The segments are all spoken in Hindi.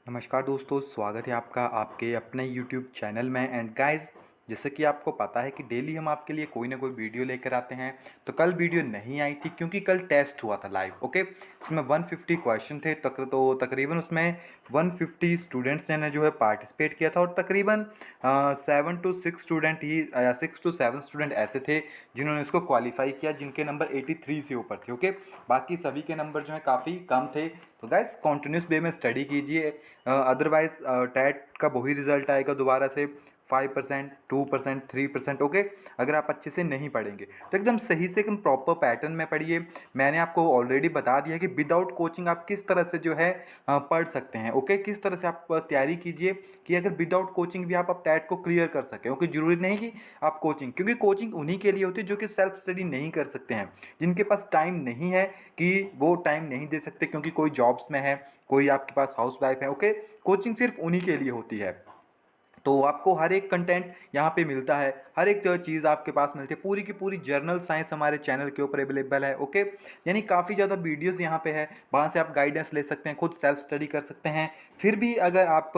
नमस्कार दोस्तों, स्वागत है आपका आपके अपने यूट्यूब चैनल में। एंड गाइस, जैसे कि आपको पता है कि डेली हम आपके लिए कोई ना कोई वीडियो लेकर आते हैं। तो कल वीडियो नहीं आई थी क्योंकि कल टेस्ट हुआ था लाइव। ओके, इसमें 150 क्वेश्चन थे तो तकरीबन उसमें 150 स्टूडेंट्स ने जो है पार्टिसिपेट किया था। और तकरीबन 6 to 7 स्टूडेंट ऐसे थे जिन्होंने इसको क्वालिफाई किया, जिनके नंबर 83 से ऊपर थे। ओके, बाकी सभी के नंबर जो है काफ़ी कम थे। तो गाइस, कॉन्टिन्यूस वे में स्टडी कीजिए, अदरवाइज टैट का वही रिजल्ट आएगा दोबारा से 5%, 2%, 3%। ओके, अगर आप अच्छे से नहीं पढ़ेंगे तो एकदम सही से एकदम प्रॉपर पैटर्न में पढ़िए। मैंने आपको ऑलरेडी बता दिया कि विदाउट कोचिंग आप किस तरह से जो है पढ़ सकते हैं। ओके, किस तरह से आप तैयारी कीजिए कि अगर विदाउट कोचिंग भी आप टैट को क्लियर कर सकें। ओके, जरूरी नहीं कि आप कोचिंग, क्योंकि कोचिंग उन्हीं के लिए होती है जो कि सेल्फ स्टडी नहीं कर सकते हैं, जिनके पास टाइम नहीं है, कि वो टाइम नहीं दे सकते क्योंकि कोई जॉब्स में है, कोई आपके पास हाउस वाइफ है। ओके, कोचिंग सिर्फ उन्हीं के लिए होती है। तो आपको हर एक कंटेंट यहाँ पे मिलता है, हर एक चीज़ आपके पास मिलती है। पूरी की पूरी जर्नल साइंस हमारे चैनल के ऊपर अवेलेबल है। ओके, यानी काफ़ी ज़्यादा वीडियोस यहाँ पे है, वहाँ से आप गाइडेंस ले सकते हैं, खुद सेल्फ स्टडी कर सकते हैं। फिर भी अगर आप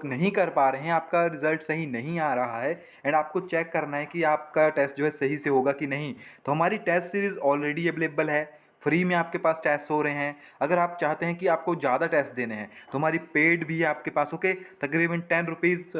नहीं कर पा रहे हैं, आपका रिजल्ट सही नहीं आ रहा है एंड आपको चेक करना है कि आपका टेस्ट जो है सही से होगा कि नहीं, तो हमारी टेस्ट सीरीज़ ऑलरेडी अवेलेबल है। फ्री में आपके पास टेस्ट हो रहे हैं। अगर आप चाहते हैं कि आपको ज़्यादा टेस्ट देने हैं तो हमारी पेड भी है आपके पास। ओके, तकरीबन 10 रुपीज़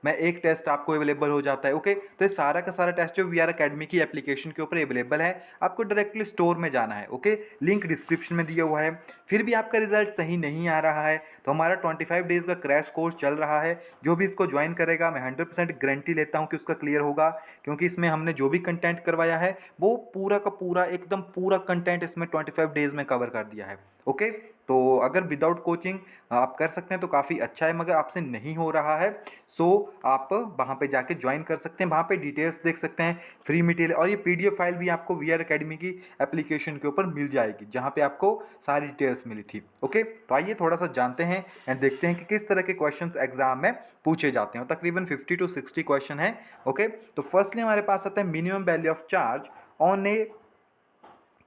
में एक टेस्ट आपको अवेलेबल हो जाता है। ओके, तो ये सारा का सारा टेस्ट जो VR अकेडमी की एप्लीकेशन के ऊपर अवेलेबल है, आपको डायरेक्टली स्टोर में जाना है। ओके, लिंक डिस्क्रिप्शन में दिया हुआ है। फिर भी आपका रिजल्ट सही नहीं आ रहा है तो हमारा 25 डेज़ का क्रैश कोर्स चल रहा है। जो भी इसको ज्वाइन करेगा, मैं 100% गारंटी लेता हूँ कि उसका क्लियर होगा, क्योंकि इसमें हमने जो भी कंटेंट करवाया है वो पूरा का पूरा एकदम पूरा कंटेंट इसमें 25 डेज़ में कवर कर दिया है। ओके, तो अगर विदाउट कोचिंग आप कर सकते हैं तो काफ़ी अच्छा है, मगर आपसे नहीं हो रहा है सो आप वहाँ पे जाके ज्वाइन कर सकते हैं। वहाँ पे डिटेल्स देख सकते हैं, फ्री मटेरियल, और ये PDF फाइल भी आपको VR अकेडमी की एप्लीकेशन के ऊपर मिल जाएगी, जहाँ पे आपको सारी डिटेल्स मिली थी। ओके, तो आइए थोड़ा सा जानते हैं एंड देखते हैं कि किस तरह के क्वेश्चन एग्जाम में पूछे जाते हैं। तकरीबन 50 to 60 क्वेश्चन है। ओके, तो फर्स्टली हमारे पास आता है minimum value of charge on a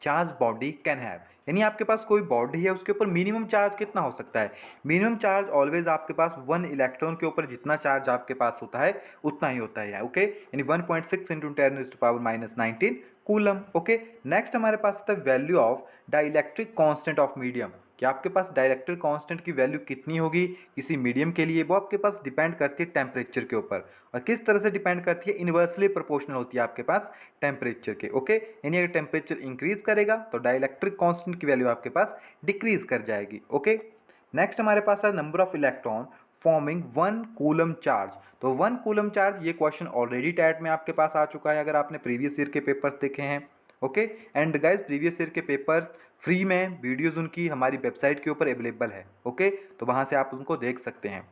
charge body can have, यानी आपके पास कोई बॉडी है उसके ऊपर मिनिमम चार्ज कितना हो सकता है। मिनिमम चार्ज ऑलवेज आपके पास 1 इलेक्ट्रॉन के ऊपर जितना चार्ज आपके पास होता है उतना ही होता है। ओके, यानी 1.6 इंटू 10⁻⁻19 कूलम। ओके, नेक्स्ट हमारे पास आता है value of dielectric constant of medium, कि आपके पास डाइलेक्ट्रिक कांस्टेंट की वैल्यू कितनी होगी किसी मीडियम के लिए, वो आपके पास डिपेंड करती है टेम्परेचर के ऊपर। और किस तरह से डिपेंड करती है, इन्वर्सली प्रोपोर्शनल होती है आपके पास टेम्परेचर के। ओके, यानी अगर टेम्परेचर इंक्रीज करेगा तो डाइलेक्ट्रिक कांस्टेंट की वैल्यू आपके पास डिक्रीज कर जाएगी। ओके, नेक्स्ट हमारे पास है number of electron forming 1 coulomb charge. तो 1 कूलम चार्ज, ये क्वेश्चन ऑलरेडी टैट में आपके पास आ चुका है अगर आपने प्रीवियस ईयर के पेपर्स देखे हैं। Okay, and guys previous year के पेपर्स फ्री में वीडियोस उनकी हमारी वेबसाइट के ऊपर अवेलेबल है। ओके, तो वहाँ से आप उनको देख सकते हैं,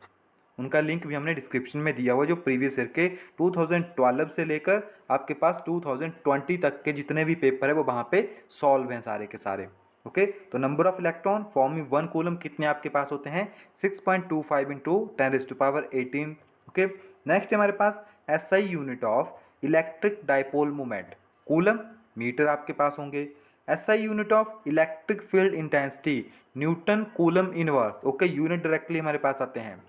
उनका लिंक भी हमने डिस्क्रिप्शन में दिया हुआ है। जो प्रीवियस ईयर के 2012 से लेकर आपके पास 2020 तक के जितने भी पेपर है वो वहाँ पे सॉल्व हैं सारे के सारे। ओके, तो number of electron forming 1 coulomb कितने आपके पास होते हैं, 6.25 इंटू 10⁻18। ओके, नेक्स्ट हमारे पास SI unit of electric dipole moment, coulomb metre आपके पास होंगे। SI unit of electric field intensity newton coulomb inverse. Okay, unit directly हमारे पास आते हैं।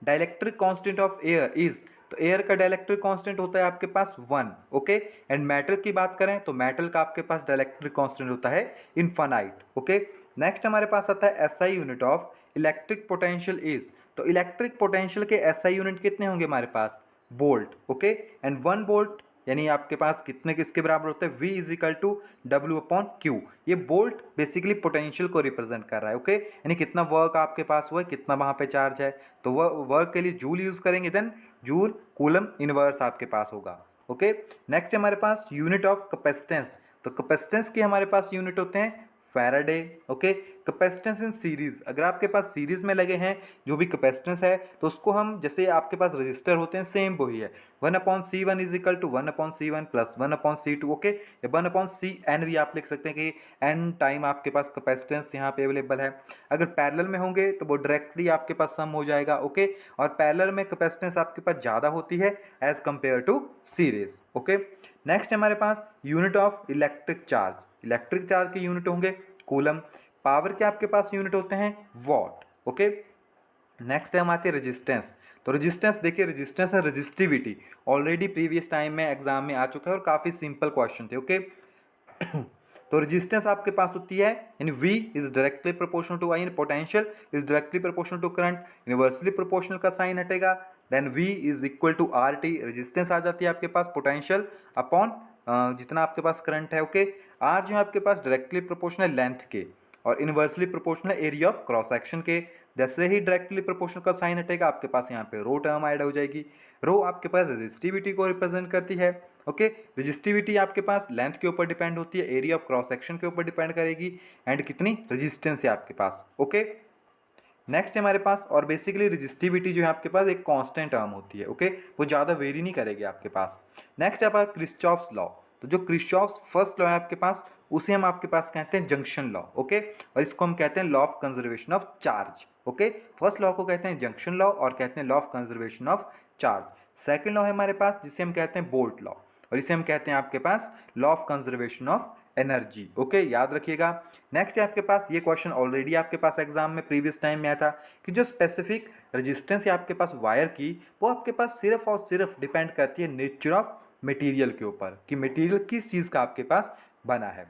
Dielectric constant of air is, तो एयर का डाइलेक्ट्रिक कांस्टेंट होता है आपके पास 1। ओके, एंड मेटल की बात करें तो मेटल का आपके पास डाइलेक्ट्रिक कांस्टेंट होता है इनफाइनाइट। ओके, नेक्स्ट हमारे पास आता है SI unit of electric potential is, तो इलेक्ट्रिक पोटेंशियल के SI यूनिट कितने होंगे हमारे पास, वोल्ट। ओके, एंड 1 वोल्ट यानी आपके पास कितने किसके बराबर होते हैं, V is equal to W/Q। ये वोल्ट बेसिकली पोटेंशियल को रिप्रेजेंट कर रहा है। ओके, यानी कितना वर्क आपके पास हुआ है, कितना वहाँ पे चार्ज है, तो वह वर्क के लिए जूल यूज़ करेंगे, देन जूल कूलम इनवर्स आपके पास होगा। ओके, नेक्स्ट हमारे पास यूनिट ऑफ कैपेसिटेंस, तो कैपेसिटेंस की हमारे पास यूनिट होते हैं Faraday. Okay, capacitance in series, अगर आपके पास सीरीज में लगे हैं जो भी कैपेसिटेंस है तो उसको हम, जैसे आपके पास रजिस्टर होते हैं सेम वही है, 1/C1 is equal to 1/C1 plus 1/C2। Okay, 1/Cn भी आप लिख सकते हैं कि n टाइम आपके पास कैपेसिटेंस यहाँ पे अवेलेबल है। अगर पैरेलल में होंगे तो वो डायरेक्टली आपके पास सम हो जाएगा। ओके, और पैरेलल में कैपेसिटेंस आपके पास ज़्यादा होती है as compare to series. Okay, next हमारे पास unit of electric charge, electric charge के यूनिट होंगे कूलम। पावर के आपके पास यूनिट होते हैं वॉट। ओके, नेक्स्ट टाइम आती है रेजिस्टेंस। तो रेजिस्टेंस देखिए, रेजिस्टेंस है रेजिस्टिविटी, ऑलरेडी प्रीवियस टाइम में एग्जाम में आ चुका है और काफ़ी सिंपल क्वेश्चन थे। ओके तो रेजिस्टेंस आपके पास होती है in V is directly proportional to I, in potential is directly proportional to current, inversely proportional का साइन हटेगा, then V is equal to RT, resistance आ जाती है आपके पास पोटेंशियल अपॉन जितना आपके पास करंट है। ओके R जो है आपके पास डायरेक्टली प्रोपोर्शनल लेंथ के और inversely proportional area of cross section के। जैसे ही डायरेक्टली प्रोपोर्शनल का साइन हटेगा आपके पास यहाँ पे रो टर्म ऐड हो जाएगी। रो आपके पास रेजिस्टिविटी को रिप्रेजेंट करती है। ओके रेजिस्टिविटी आपके पास लेंथ के ऊपर डिपेंड होती है, एरिया ऑफ क्रॉस सेक्शन के ऊपर डिपेंड करेगी, एंड कितनी रेजिस्टेंस है आपके पास। ओके नेक्स्ट है हमारे पास, और बेसिकली रेजिस्टिविटी जो है आपके पास एक कांस्टेंट टर्म होती है। ओके वो ज़्यादा वेरी नहीं करेगी आपके पास। नेक्स्ट है आपका क्रिस्चॉफ्स लॉ। तो जो क्रिस्चॉफ्स फर्स्ट लॉ है आपके पास उसे हम आपके पास कहते हैं जंक्शन लॉ। ओके और इसको हम कहते हैं law of conservation of charge. Okay first law को कहते हैं जंक्शन लॉ और कहते हैं law of conservation of charge. Second law है हमारे पास जिसे हम कहते हैं बोल्ट लॉ, और इसे हम कहते हैं आपके पास law of conservation of energy. Okay याद रखिएगा। नेक्स्ट है आपके पास, ये क्वेश्चन ऑलरेडी आपके पास एग्जाम में प्रीवियस टाइम में आया था कि जो स्पेसिफिक रेजिस्टेंस है आपके पास वायर की, वो आपके पास सिर्फ और सिर्फ डिपेंड करती है नेचर ऑफ मटेरियल के ऊपर, कि मटेरियल किस चीज़ का आपके पास बना है।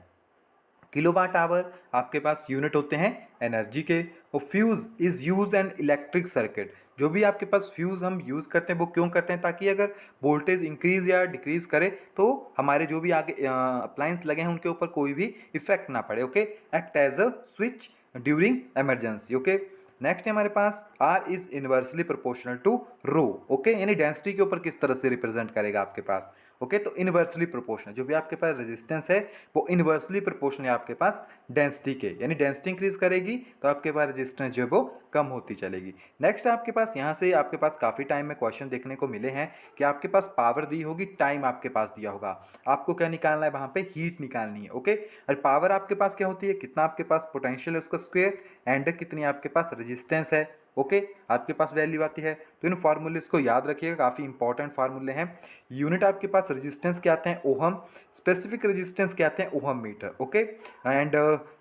किलोवाट आवर आपके पास यूनिट होते हैं एनर्जी के। और fuse is use an electric circuit, जो भी आपके पास फ्यूज़ हम यूज़ करते हैं वो क्यों करते हैं, ताकि अगर वोल्टेज इंक्रीज या डिक्रीज करे तो हमारे जो भी आगे अप्लायंस लगे हैं उनके ऊपर कोई भी इफेक्ट ना पड़े। Okay act as a switch during emergency. Okay next है हमारे पास R is inversely proportional to rho. Okay यानी डेंसिटी के ऊपर किस तरह से रिप्रेजेंट करेगा आपके पास। ओके तो इनवर्सली प्रोपोर्शनल, जो भी आपके पास रेजिस्टेंस है वो इनवर्सली प्रोपोर्शनल है आपके पास डेंसिटी के, यानी डेंसिटी इंक्रीज करेगी तो आपके पास रेजिस्टेंस जो है वो कम होती चलेगी। नेक्स्ट आपके पास यहाँ से आपके पास काफ़ी टाइम में क्वेश्चन देखने को मिले हैं कि आपके पास पावर दी होगी, टाइम आपके पास दिया होगा, आपको क्या निकालना है वहाँ पे, हीट निकालनी है। ओके और पावर आपके पास क्या होती है, कितना आपके पास पोटेंशियल है उसका स्क्वायर, एंड कितनी आपके पास रेजिस्टेंस है। ओके आपके पास वैल्यू आती है। तो इन फार्मूले को याद रखिएगा, काफ़ी इंपॉर्टेंट फार्मूले हैं। यूनिट आपके पास रेजिस्टेंस के आते हैं ओहम, स्पेसिफिक रेजिस्टेंस के आते हैं ohm metre. Okay and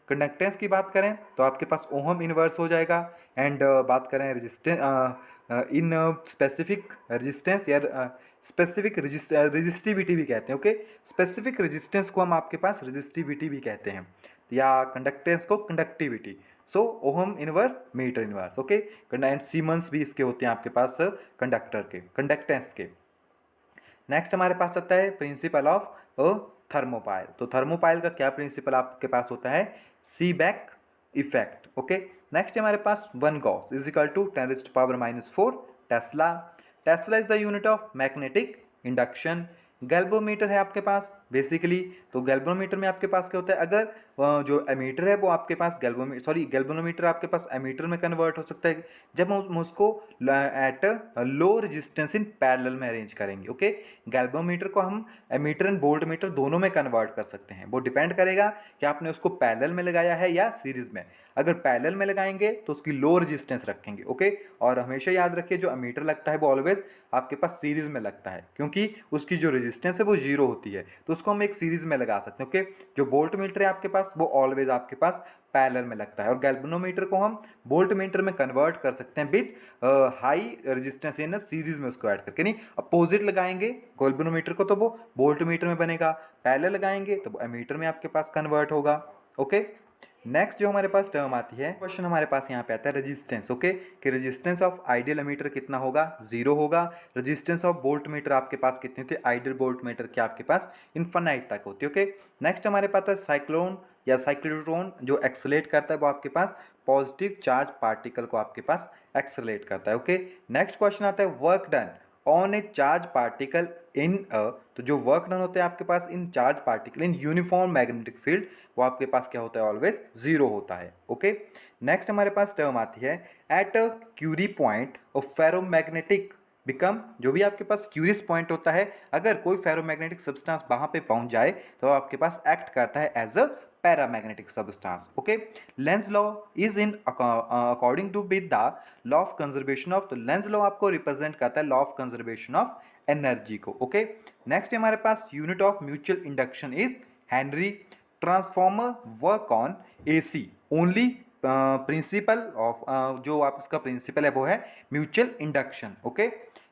conductance की बात करें तो आपके पास ओहम इनवर्स हो जाएगा, एंड बात करें रेजिस्टेंस इन स्पेसिफिक रेजिस्टेंस या स्पेसिफिक रेजिस्टिविटी भी कहते हैं। ओके स्पेसिफिक रेजिस्टेंस को हम आपके पास रेजिस्टिविटी भी कहते हैं, या कंडक्टेंस को conductivity. So ohm inverse metre inverse. Okay and siemens भी इसके होते हैं आपके पास कंडक्टर के, कंडक्टेंस के। नेक्स्ट हमारे पास आता है प्रिंसिपल ऑफ अ थर्मोपाइल। तो थर्मोपाइल का क्या प्रिंसिपल आपके पास होता है, सीबैक इफेक्ट। ओके नेक्स्ट हमारे पास 1 gauss is equal to 10⁻⁴ tesla. Tesla is the unit of magnetic induction. Galvanometer है आपके पास बेसिकली, तो गैल्वोमीटर में आपके पास क्या होता है, अगर जो एमीटर है वो आपके पास गैल्वेनोमीटर आपके पास एमीटर में कन्वर्ट हो सकता है जब हम उसको at low resistance in parallel में अरेंज करेंगे। ओके गैल्वेनोमीटर को हम एमीटर एंड वोल्ट मीटर दोनों में कन्वर्ट कर सकते हैं, वो डिपेंड करेगा कि आपने उसको पैरेलल में लगाया है या सीरीज में। अगर पैरेलल में लगाएंगे तो उसकी लो रेजिस्टेंस रखेंगे। ओके और हमेशा याद रखिए जो एमीटर लगता है वो ऑलवेज आपके पास सीरीज में लगता है, क्योंकि उसकी जो रेजिस्टेंस है वो 0 होती है, तो उसको हम एक सीरीज में लगा सकते हैं। ओके जो वोल्ट मीटर है आपके पास वो ऑलवेज आपके पास पैरेलल में लगता है, और गैल्वेनोमीटर को हम वोल्ट मीटर में कन्वर्ट कर सकते हैं with high resistance in series में उसको ऐड करके। नहीं अपोजिट लगाएंगे गैल्वेनोमीटर को तो वो वोल्ट मीटर में बनेगा, पैरेलल लगाएंगे तो वो एमीटर में आपके पास कन्वर्ट होगा। ओके नेक्स्ट जो हमारे पास टर्म आती है, क्वेश्चन हमारे पास यहाँ पे आता है रेजिस्टेंस। ओके कि रेजिस्टेंस ऑफ आइडियल एमीटर कितना होगा, 0 होगा। रेजिस्टेंस ऑफ वोल्ट मीटर आपके पास कितनी होती है, आइडियल वोल्ट मीटर की आपके पास इनफाइनाइट तक होती है। ओके नेक्स्ट हमारे पास है साइक्लोन या साइक्लोट्रॉन, जो एक्सेलरेट करता है वो आपके पास पॉजिटिव चार्ज पार्टिकल को आपके पास एक्सेलरेट करता है। ओके नेक्स्ट क्वेश्चन आता है work done on a charge particle in तो जो वर्क डन होता है आपके पास in charge particle in uniform magnetic field, वो आपके पास क्या होता है, ऑलवेज 0 होता है। ओके नेक्स्ट हमारे पास टर्म आती है at a Curie point of ferromagnetic become, जो भी आपके पास क्यूरियस पॉइंट होता है, अगर कोई फेरोमैग्नेटिक सब्सटेंस वहाँ पे पहुँच जाए तो आपके पास एक्ट करता है as a paramagnetic substance. Okay Lenz law is in according to with the law of conservation of, तो लेंज लॉ आपको रिप्रेजेंट करता है law of conservation of energy को। ओके नेक्स्ट हमारे पास unit of mutual induction is Henry. Transformer work on AC only principle of जो आप इसका प्रिंसिपल है वो है म्यूचुअल इंडक्शन। ओके,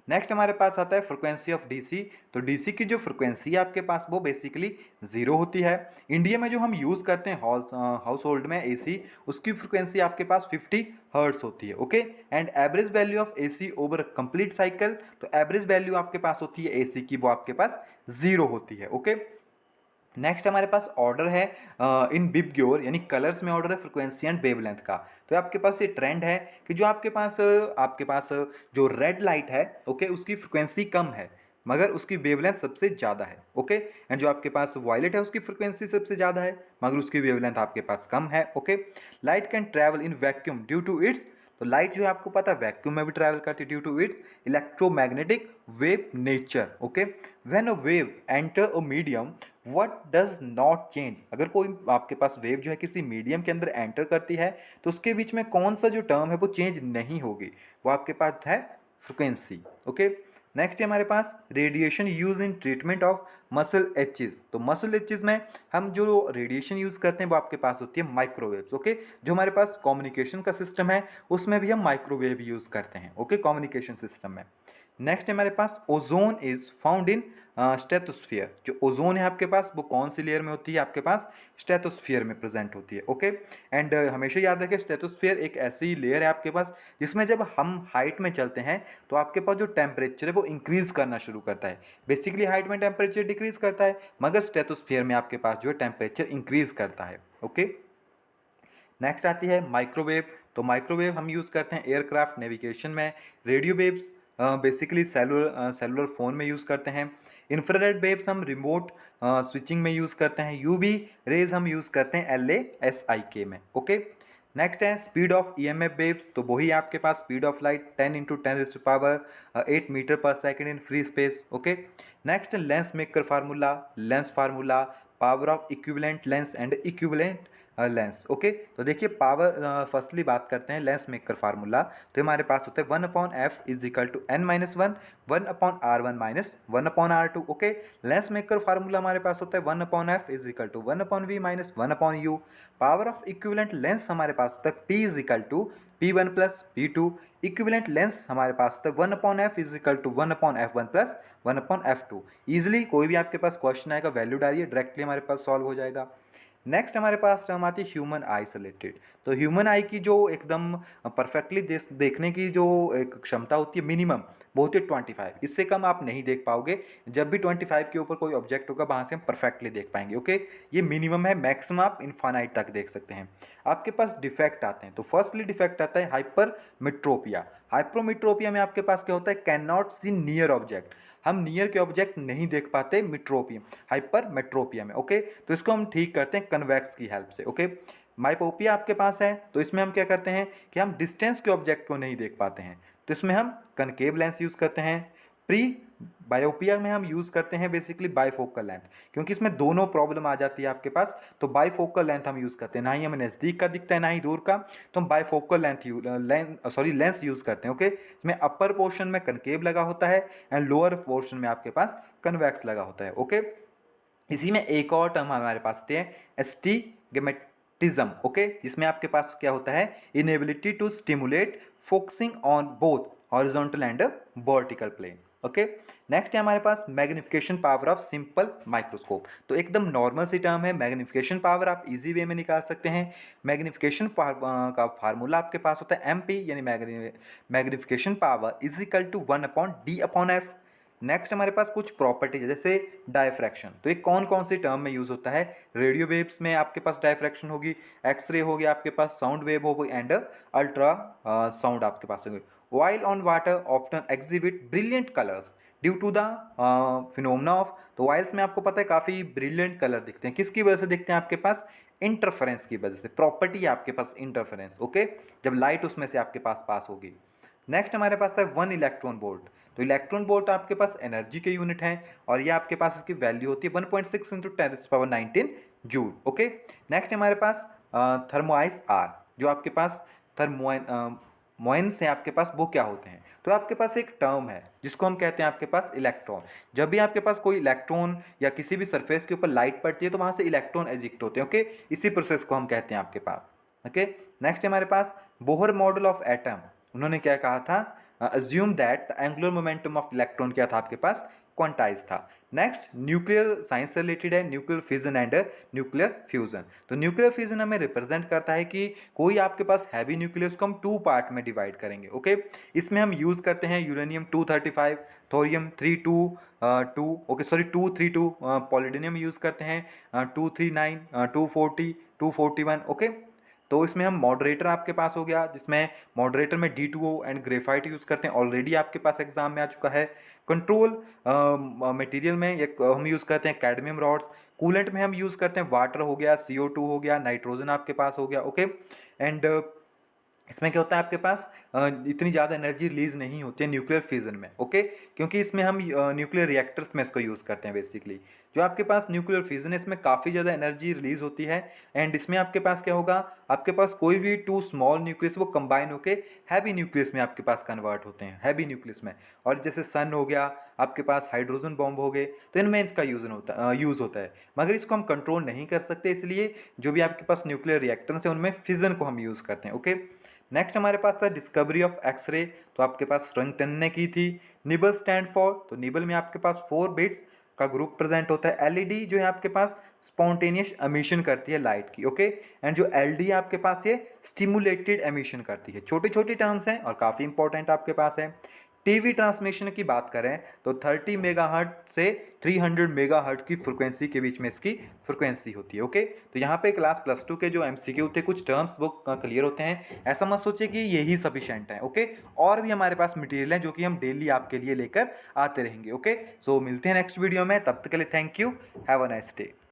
नेक्स्ट हमारे पास आता है फ्रिक्वेंसी ऑफ डीसी। तो डीसी की जो फ्रिक्वेंसी है आपके पास वो बेसिकली जीरो होती है। इंडिया में जो हम यूज़ करते हैं हाउस होल्ड में एसी, उसकी फ्रिक्वेंसी आपके पास 50 हर्ट्स होती है। Okay, and average value of AC over complete cycle, तो एवरेज वैल्यू आपके पास होती है एसी की वो आपके पास जीरो होती है। ओके, नेक्स्ट हमारे पास ऑर्डर है इन बिबग्योर, यानी कलर्स में ऑर्डर है फ्रिक्वेंसी एंड वेवलेंथ का। तो आपके पास ये ट्रेंड है कि जो आपके पास जो रेड लाइट है, ओके, उसकी फ्रिक्वेंसी कम है मगर उसकी वेवलेंथ सबसे ज़्यादा है। ओके, एंड जो आपके पास वायलेट है उसकी फ्रिक्वेंसी सबसे ज़्यादा है मगर उसकी वेवलेंथ आपके पास कम है। Okay, light can travel in vacuum due to its, तो लाइट जो है आपको पता है वैक्यूम में भी ट्रैवल करती है due to its electromagnetic wave nature. Okay, when a wave enter a medium what does not change, अगर कोई आपके पास वेव जो है किसी मीडियम के अंदर एंटर करती है तो उसके बीच में कौन सा जो टर्म है वो चेंज नहीं होगी, वो आपके पास है फ्रिक्वेंसी। ओके, नेक्स्ट है हमारे पास radiation use in treatment of muscle aches. तो मसल एचेस में हम जो रेडिएशन यूज़ करते हैं वो आपके पास होती है माइक्रोवेव्स। ओके, जो हमारे पास कम्युनिकेशन का सिस्टम है उसमें भी हम माइक्रोवेव यूज़ करते हैं। ओके, कम्युनिकेशन सिस्टम में। नेक्स्ट हमारे पास ozone is found in stratosphere. जो ओजोन है आपके पास वो कौन सी लेयर में होती है, आपके पास स्ट्रेटोस्फियर में प्रेजेंट होती है। ओके, एंड हमेशा याद रखें स्ट्रेटोस्फियर एक ऐसी लेयर है आपके पास जिसमें जब हम हाइट में चलते हैं तो आपके पास जो टेम्परेचर है वो इंक्रीज करना शुरू करता है। बेसिकली हाइट में टेम्परेचर डिक्रीज करता है मगर स्ट्रेटोस्फियर में आपके पास जो है टेम्परेचर इंक्रीज करता है। ओके, नेक्स्ट आती है माइक्रोवेव। तो माइक्रोवेव हम यूज़ करते हैं एयरक्राफ्ट नेविगेशन में, radio waves basically cellular phone में यूज़ करते हैं, इंफ्रारेड वेव्स हम रिमोट स्विचिंग में यूज़ करते हैं, यूवी रेज हम यूज़ करते हैं LASIK में। ओके, नेक्स्ट है स्पीड ऑफ EMF वेव्स। तो वही आपके पास स्पीड ऑफ लाइट 10 × 10⁻8 मीटर पर second in free space. Okay, next lens maker formula, lens formula, power of equivalent lens and equivalent lens. Okay, तो देखिए पावर फर्स्टली बात करते हैं लेंस मेकर फार्मूला। तो हमारे पास होता है 1/f is equal to n-1, 1/r1 minus 1/r2। Okay, lens maker formula हमारे पास होता है 1/f is equal to 1/v minus 1/u। Power of equivalent lens हमारे पास होता है P is equal to P1 plus P2। Equivalent lens हमारे पास होता है 1/f is equal to 1/f1 plus 1/f2। Easily कोई भी आपके पास क्वेश्चन आएगा वैल्यू डालिए, डायरेक्टली हमारे पास सॉल्व हो जाएगा। नेक्स्ट हमारे पास टर्म आती है ह्यूमन आइसोलेटेड। तो ह्यूमन आई की जो एकदम परफेक्टली देखने की जो एक क्षमता होती है मिनिमम वो होती है 25, इससे कम आप नहीं देख पाओगे। जब भी 25 के ऊपर कोई ऑब्जेक्ट होगा वहाँ से हम परफेक्टली देख पाएंगे। ओके, ये मिनिमम है, मैक्सिमम आप इनफाइनाइट तक देख सकते हैं। आपके पास डिफेक्ट आते हैं, तो फर्स्टली डिफेक्ट आता है हाइपरमेट्रोपिया। हाइपरमेट्रोपिया में आपके पास क्या होता है, can not see near object, हम नियर के ऑब्जेक्ट नहीं देख पाते मिट्रोपियम हाइपरमेट्रोपिया में। ओके, तो इसको हम ठीक करते हैं कन्वेक्स की हेल्प से। ओके, माइपोपिया आपके पास है तो इसमें हम क्या करते हैं कि हम डिस्टेंस के ऑब्जेक्ट को नहीं देख पाते हैं, तो इसमें हम कनकेव लेंस यूज़ करते हैं। प्री बायोपिया में हम यूज़ करते हैं बेसिकली बाईफोकल लेंथ, क्योंकि इसमें दोनों प्रॉब्लम आ जाती है आपके पास, तो बाईफोकल लेंथ हम यूज़ करते हैं, ना ही हमें नज़दीक का दिखता है ना ही दूर का, तो हम बाईफोकल लेंस यूज़ करते हैं। ओके, इसमें अपर पोर्शन में कनकेव लगा होता है एंड लोअर पोर्शन में आपके पास कन्वेक्स लगा होता है। ओके, इसी में एक और टर्म हमारे पास होती है एस्टिग्मेटिज्म। ओके, जिसमें आपके पास क्या होता है, inability to stimulate focusing on both horizontal and vertical plane. Okay, next है हमारे पास magnification power of simple microscope. तो एकदम नॉर्मल सी टर्म है, मैग्निफिकेशन पावर आप इजी वे में निकाल सकते हैं। मैग्निफिकेशन का फार्मूला आपके पास होता है MP, यानी magnification power is equal to 1/d/f। Next हमारे पास कुछ प्रॉपर्टीज है जैसे डायफ्रैक्शन। तो ये कौन कौन सी टर्म में यूज़ होता है, रेडियो वेव्स में आपके पास डायफ्रैक्शन होगी, एक्सरे होगी आपके पास, साउंड वेव होगी एंड अल्ट्रा साउंड आपके पास होगी। While on water often exhibit brilliant colors due to the phenomena of, तो वाइल्स में आपको पता है काफ़ी ब्रिलियंट कलर दिखते हैं, किसकी वजह से दिखते हैं आपके पास, इंटरफेरेंस की वजह से। प्रॉपर्टी है आपके पास इंटरफेरेंस। ओके, जब लाइट उसमें से आपके पास होगी। नेक्स्ट हमारे पास है 1 इलेक्ट्रॉन वोल्ट। तो इलेक्ट्रॉन वोल्ट आपके पास एनर्जी के यूनिट हैं और ये आपके पास इसकी वैल्यू होती है 1.6 × 10⁻19 जूल। ओके, नेक्स्ट हमारे पास थर्मोइस आर, जो आपके पास मोइन्स हैं आपके पास, वो क्या होते हैं, तो आपके पास एक टर्म है जिसको हम कहते हैं आपके पास इलेक्ट्रॉन। जब भी आपके पास कोई इलेक्ट्रॉन या किसी भी सरफेस के ऊपर लाइट पड़ती है तो वहाँ से इलेक्ट्रॉन एजिक्ट होते हैं। ओके, इसी प्रोसेस को हम कहते हैं आपके पास। ओके, नेक्स्ट हमारे पास बोहर मॉडल ऑफ एटम, उन्होंने क्या कहा था, assume that the angular momentum of electron क्या था आपके पास, क्वांटाइज था। नेक्स्ट न्यूक्लियर साइंस से रिलेटेड है, nuclear fission and nuclear fusion. तो न्यूक्लियर फ्यूजन हमें रिप्रेजेंट करता है कि कोई आपके पास हैवी न्यूक्लियस को हम 2 पार्ट में डिवाइड करेंगे। ओके, इसमें हम यूज करते हैं uranium 235, thorium 322, okay sorry 232, plutonium use करते हैं 239, 240, 241। ओके, तो इसमें हम मॉडरेटर आपके पास हो गया, जिसमें मॉडरेटर में D2O एंड ग्रेफाइट यूज़ करते हैं, ऑलरेडी आपके पास एग्जाम में आ चुका है। कंट्रोल मटेरियल में एक हम यूज़ करते हैं कैडमियम रॉड्स। कूलेंट में हम यूज़ करते हैं वाटर हो गया, CO2 हो गया, नाइट्रोजन आपके पास हो गया। ओके, एंड इसमें क्या होता है आपके पास इतनी ज़्यादा एनर्जी रिलीज नहीं होती है न्यूक्लियर फिजन में। ओके, क्योंकि इसमें हम न्यूक्लियर रिएक्टर्स में इसको यूज़ करते हैं बेसिकली। जो आपके पास न्यूक्लियर फिजन है इसमें काफ़ी ज़्यादा एनर्जी रिलीज होती है, एंड इसमें आपके पास क्या होगा, आपके पास कोई भी 2 स्मॉल न्यूक्लियस वो कंबाइन होके हैवी न्यूक्लियस में आपके पास कन्वर्ट होते हैं, हैवी न्यूक्लियस में। और जैसे सन हो गया, आपके पास हाइड्रोजन बॉम्ब हो गए, तो इनमें इसका यूज़ होता है। मगर इसको हम कंट्रोल नहीं कर सकते, इसलिए जो भी आपके पास न्यूक्लियर रिएक्टर्स हैं उनमें फिजन को हम यूज़ करते हैं। ओके, नेक्स्ट हमारे पास था डिस्कवरी ऑफ एक्सरे, तो आपके पास रंगटन ने की थी। निबल स्टैंड फॉर, तो निबल में आपके पास 4 बिट्स का ग्रुप प्रेजेंट होता है। एलईडी जो है आपके पास स्पॉन्टेनियस एमिशन करती है लाइट की। ओके, एंड जो एलडी आपके पास ये स्टिमुलेटेड एमिशन करती है। छोटी छोटी टर्म्स हैं और काफ़ी इंपॉर्टेंट आपके पास है। टीवी ट्रांसमिशन की बात करें तो 30 मेगाहर्ट्ज से 300 मेगाहर्ट्ज की फ्रिक्वेंसी के बीच में इसकी फ्रिक्वेंसी होती है। ओके, तो यहाँ पे क्लास +2 के जो MCQ थे कुछ टर्म्स वो क्लियर होते हैं, ऐसा मत सोचिए कि यही सफिशेंट है। ओके, और भी हमारे पास मटेरियल है जो कि हम डेली आपके लिए लेकर आते रहेंगे। ओके, सो मिलते हैं नेक्स्ट वीडियो में, तब तक के लिए thank you, have a nice day.